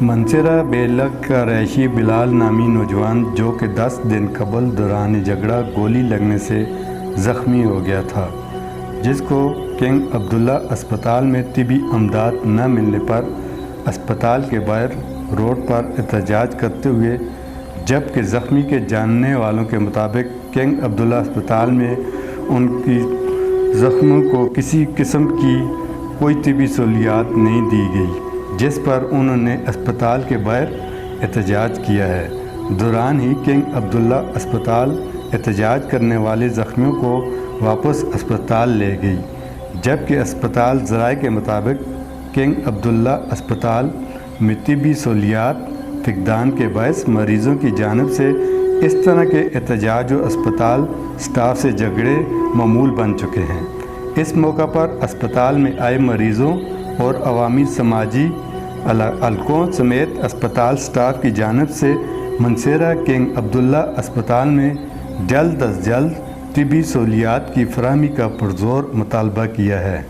منصیرہ بیلگ کا رہائشی بلال نامی نوجوان جو کہ 10 دن قبل دوران جھگڑا گولی لگنے سے زخمی ہو گیا تھا، جس کو کنگ عبداللہ اسپتال میں طبی امداد نہ ملنے پر اسپتال کے باہر روڈ پر احتجاج کرتے ہوئے، جبکہ زخمی کے جاننے والوں کے مطابق کنگ عبداللہ اسپتال میں ان کی زخموں کو کسی قسم کی کوئی طبی سہولیات نہیں دی گئی، جس پر انہوں نے اسپتال کے باہر احتجاج کیا ہے۔ دوران ہی کنگ عبداللہ اسپتال احتجاج کرنے والے زخمیوں کو واپس اسپتال لے گئی، جبکہ اسپتال ذرائع کے مطابق کنگ عبداللہ اسپتال میں طبی سہولیات فقدان کے باعث مریضوں کی جانب سے اس طرح کے احتجاج و اسپتال سٹاف سے جھگڑے معمول بن چکے ہیں۔ اس موقع پر اسپتال میں آئے مریضوں اور عوامی سماجی حلقوں سمیت اسپتال سٹاف کی جانب سے منصیرہ کنگ عبداللہ اسپتال میں جلد از جلد طبی سہولیات کی فراہمی کا پرزور مطالبہ کیا ہے۔